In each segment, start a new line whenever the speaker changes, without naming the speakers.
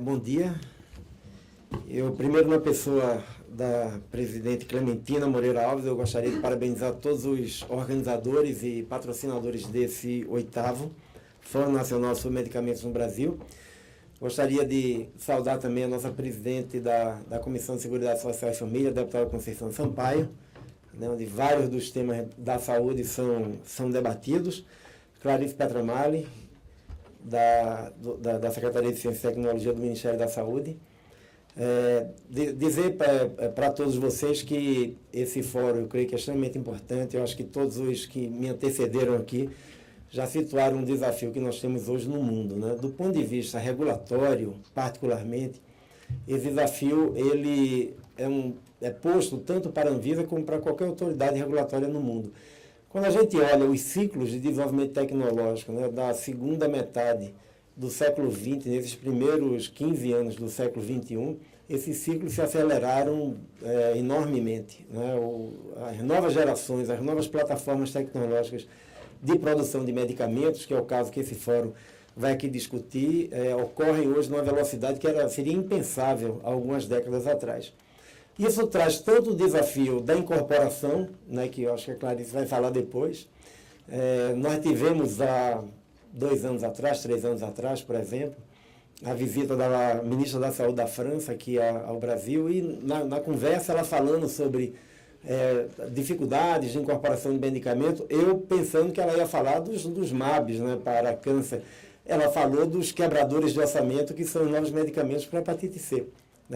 Bom dia. Eu, primeiro, na pessoa da presidente Clementina Moreira Alves, eu gostaria de parabenizar todos os organizadores e patrocinadores desse 8º Fórum Nacional sobre Medicamentos no Brasil. Gostaria de saudar também a nossa presidente da Comissão de Seguridade Social e Família, a deputada Conceição Sampaio, né, onde vários dos temas da saúde são debatidos. Clarice Petramalli, da Secretaria de Ciência e Tecnologia do Ministério da Saúde. Dizer para todos vocês que esse fórum, eu creio que é extremamente importante. Eu acho que todos os que me antecederam aqui já situaram um desafio que nós temos hoje no mundo, né? Do ponto de vista regulatório, particularmente, esse desafio ele é posto tanto para a Anvisa como para qualquer autoridade regulatória no mundo. Quando a gente olha os ciclos de desenvolvimento tecnológico, né, da segunda metade do século XX, nesses primeiros 15 anos do século XXI, esses ciclos se aceleraram enormemente, né? As novas gerações, as novas plataformas tecnológicas de produção de medicamentos, que é o caso que esse fórum vai aqui discutir, ocorrem hoje numa velocidade que seria impensável há algumas décadas atrás. Isso traz tanto o desafio da incorporação, né, que eu acho que a Clarice vai falar depois. Nós tivemos há 2 anos atrás, 3 anos atrás, por exemplo, a visita da ministra da Saúde da França aqui ao Brasil, e na conversa ela falando sobre dificuldades de incorporação de medicamento, eu pensando que ela ia falar dos MABs, né, para câncer. Ela falou dos quebradores de orçamento, que são os novos medicamentos para hepatite C.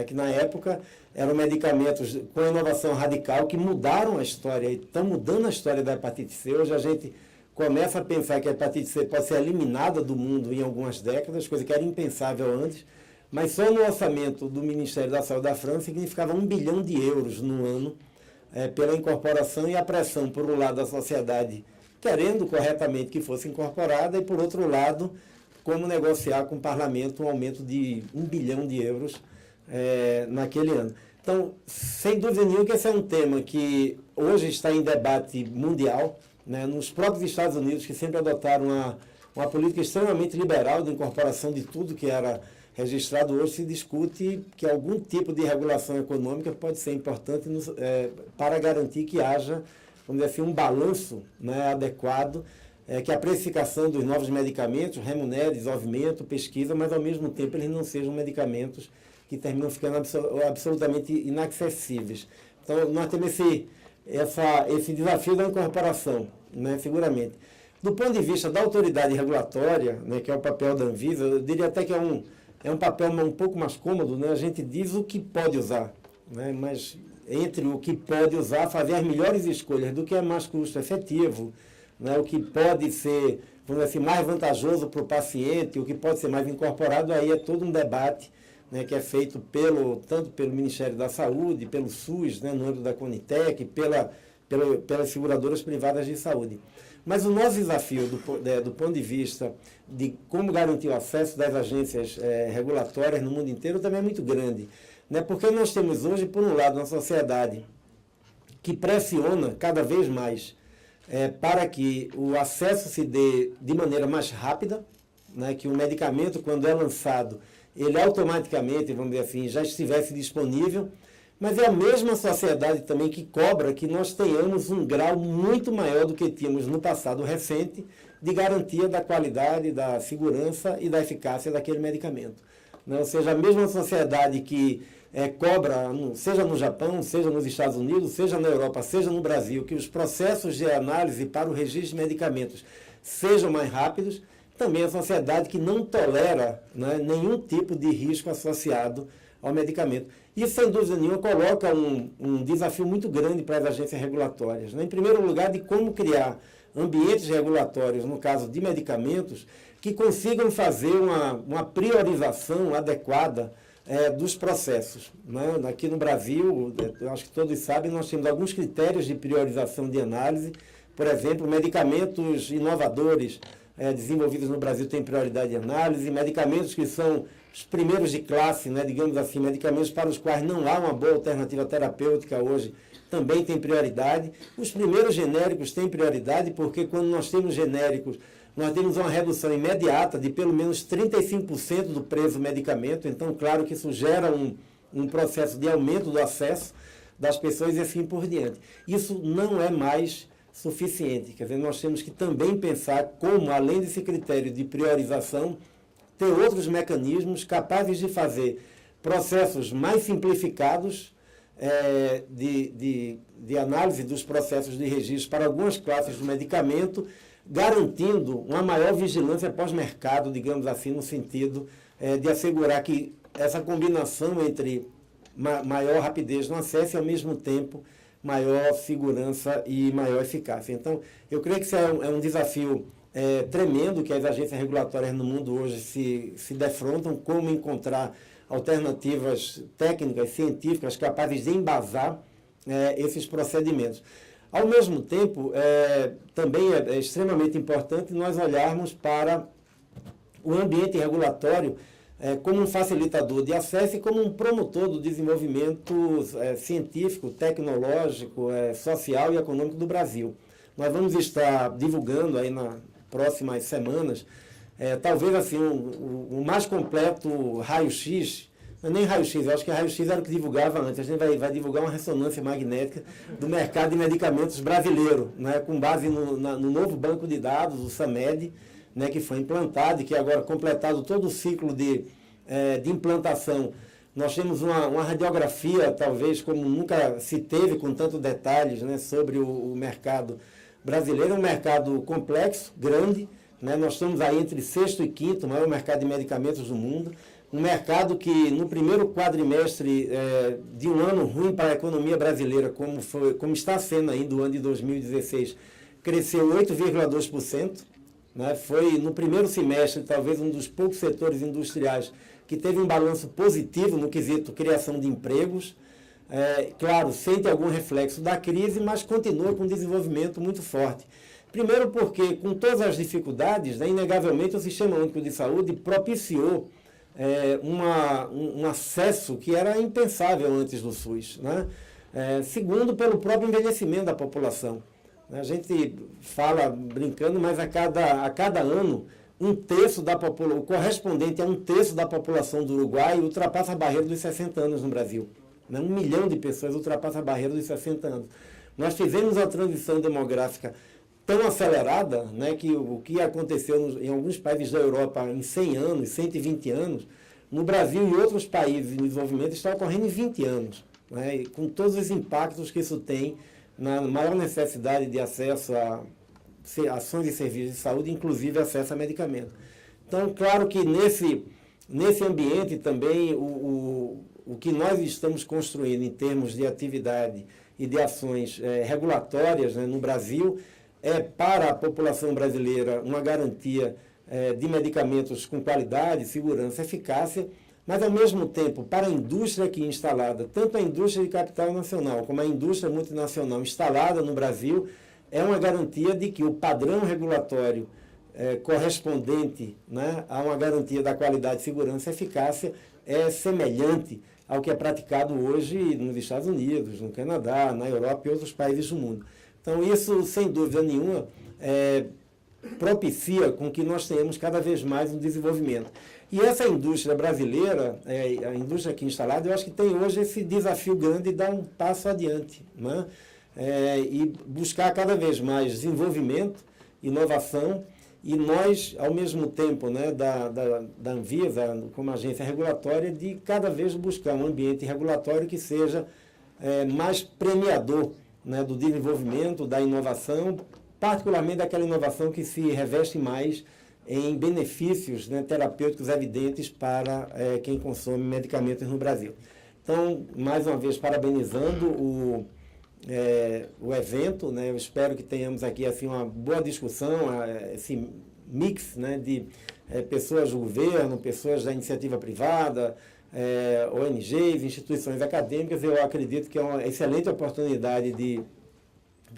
Que na época eram medicamentos com inovação radical que mudaram a história, e estão mudando a história da hepatite C. Hoje a gente começa a pensar que a hepatite C pode ser eliminada do mundo em algumas décadas, coisa que era impensável antes, mas só no orçamento do Ministério da Saúde da França significava 1 bilhão de euros no ano pela incorporação, e a pressão, por um lado, da sociedade querendo corretamente que fosse incorporada, e por outro lado, como negociar com o parlamento um aumento de 1 bilhão de euros naquele ano. Então, sem dúvida nenhuma que esse é um tema que hoje está em debate mundial, né? Nos próprios Estados Unidos, que sempre adotaram uma política extremamente liberal de incorporação de tudo que era registrado, hoje se discute que algum tipo de regulação econômica pode ser importante para garantir que haja, vamos dizer assim, um balanço, né, adequado, que a precificação dos novos medicamentos remunere desenvolvimento, pesquisa, mas ao mesmo tempo eles não sejam medicamentos que terminam ficando absolutamente inacessíveis. Então, nós temos esse desafio da incorporação, né, seguramente. Do ponto de vista da autoridade regulatória, né, que é o papel da Anvisa, eu diria até que é um papel um pouco mais cômodo, né? A gente diz o que pode usar, né, mas entre o que pode usar, fazer as melhores escolhas do que é mais custo-efetivo, né, o que pode ser, vamos dizer assim, mais vantajoso para o paciente, o que pode ser mais incorporado, aí é todo um debate, né, que é feito tanto pelo Ministério da Saúde, pelo SUS, né, no âmbito da Conitec, pelas seguradoras privadas de saúde. Mas o nosso desafio, do ponto de vista de como garantir o acesso das agências regulatórias no mundo inteiro, também é muito grande, né, porque nós temos hoje, por um lado, uma sociedade que pressiona cada vez mais para que o acesso se dê de maneira mais rápida, né, que o medicamento, quando é lançado, ele automaticamente, vamos dizer assim, já estivesse disponível, mas é a mesma sociedade também que cobra que nós tenhamos um grau muito maior do que tínhamos no passado recente de garantia da qualidade, da segurança e da eficácia daquele medicamento. Ou seja, a mesma sociedade que cobra, seja no Japão, seja nos Estados Unidos, seja na Europa, seja no Brasil, que os processos de análise para o registro de medicamentos sejam mais rápidos, também a sociedade que não tolera, né, nenhum tipo de risco associado ao medicamento. Isso, sem dúvida nenhuma, coloca um desafio muito grande para as agências regulatórias, né? Em primeiro lugar, de como criar ambientes regulatórios, no caso de medicamentos, que consigam fazer uma priorização adequada dos processos, né? Aqui no Brasil, eu acho que todos sabem, nós temos alguns critérios de priorização de análise. Por exemplo, medicamentos inovadores desenvolvidos no Brasil têm prioridade de análise, medicamentos que são os primeiros de classe, né, digamos assim, medicamentos para os quais não há uma boa alternativa terapêutica hoje, também tem prioridade. Os primeiros genéricos têm prioridade, porque quando nós temos genéricos nós temos uma redução imediata de pelo menos 35% do preço do medicamento. Então, claro que isso gera um processo de aumento do acesso das pessoas e assim por diante. Isso não é mais suficiente. Quer dizer, nós temos que também pensar como, além desse critério de priorização, ter outros mecanismos capazes de fazer processos mais simplificados de análise dos processos de registro para algumas classes do medicamento, garantindo uma maior vigilância pós-mercado, digamos assim, no sentido de assegurar que essa combinação entre maior rapidez no acesso e, ao mesmo tempo, maior segurança e maior eficácia. Então, eu creio que isso é um desafio tremendo que as agências regulatórias no mundo hoje se defrontam, como encontrar alternativas técnicas, científicas, capazes de embasar esses procedimentos. Ao mesmo tempo, também é extremamente importante nós olharmos para o ambiente regulatório como um facilitador de acesso e como um promotor do desenvolvimento científico, tecnológico, social e econômico do Brasil. Nós vamos estar divulgando aí nas próximas semanas, talvez assim, o mais completo raio-x, nem raio-x, eu acho que raio-x era o que divulgava antes. A gente vai divulgar uma ressonância magnética do mercado de medicamentos brasileiro, né, com base no novo banco de dados, o SAMED, né, que foi implantado e que agora, completado todo o ciclo de implantação, nós temos uma radiografia, talvez como nunca se teve com tantos detalhes, né, sobre o mercado brasileiro. É um mercado complexo, grande, né, nós estamos aí entre sexto e quinto maior mercado de medicamentos do mundo. Um mercado que, no primeiro quadrimestre de um ano ruim para a economia brasileira, como está sendo ainda o ano de 2016, cresceu 8,2%. Né? Foi, no primeiro semestre, talvez um dos poucos setores industriais que teve um balanço positivo no quesito criação de empregos. Claro, sente algum reflexo da crise, mas continua com um desenvolvimento muito forte. Primeiro porque, com todas as dificuldades, né, inegavelmente o Sistema Único de Saúde propiciou um acesso que era impensável antes do SUS. Né? Segundo, pelo próprio envelhecimento da população. A gente fala brincando, mas a cada ano, o correspondente a 1/3 da população do Uruguai ultrapassa a barreira dos 60 anos no Brasil. Né? 1 milhão de pessoas ultrapassa a barreira dos 60 anos. Nós tivemos a transição demográfica tão acelerada, né, que o que aconteceu em alguns países da Europa em 100 anos, 120 anos, no Brasil e outros países em desenvolvimento está ocorrendo em 20 anos, né, e com todos os impactos que isso tem na maior necessidade de acesso a ações e serviços de saúde, inclusive acesso a medicamentos. Então, claro que nesse ambiente também o que nós estamos construindo em termos de atividade e de ações regulatórias, né, no Brasil, para a população brasileira uma garantia de medicamentos com qualidade, segurança, eficácia, mas, ao mesmo tempo, para a indústria aqui instalada, tanto a indústria de capital nacional como a indústria multinacional instalada no Brasil, é uma garantia de que o padrão regulatório correspondente, né, a uma garantia da qualidade, segurança e eficácia é semelhante ao que é praticado hoje nos Estados Unidos, no Canadá, na Europa e outros países do mundo. Então, isso, sem dúvida nenhuma, propicia com que nós tenhamos cada vez mais um desenvolvimento. E essa indústria brasileira, a indústria aqui instalada, eu acho que tem hoje esse desafio grande de dar um passo adiante, né? E buscar cada vez mais desenvolvimento, inovação, e nós, ao mesmo tempo, né, da Anvisa, como agência regulatória, de cada vez buscar um ambiente regulatório que seja mais premiador, né, do desenvolvimento, da inovação, particularmente daquela inovação que se reveste mais em benefícios, né, terapêuticos evidentes para quem consome medicamentos no Brasil. Então, mais uma vez, parabenizando o evento, né, eu espero que tenhamos aqui assim, uma boa discussão, esse mix, né, de pessoas do governo, pessoas da iniciativa privada, ONGs, instituições acadêmicas. Eu acredito que é uma excelente oportunidade de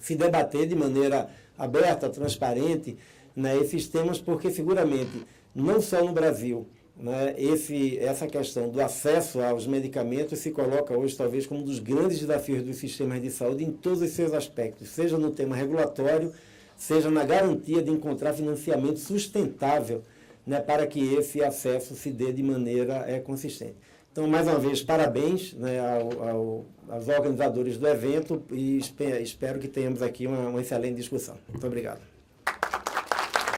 se debater de maneira aberta, transparente, né, esses temas, porque seguramente, não só no Brasil, né, essa questão do acesso aos medicamentos se coloca hoje talvez como um dos grandes desafios dos sistemas de saúde em todos os seus aspectos, seja no tema regulatório, seja na garantia de encontrar financiamento sustentável, né, para que esse acesso se dê de maneira consistente. Então, mais uma vez, parabéns, né, aos organizadores do evento e espero que tenhamos aqui uma excelente discussão. Muito obrigado.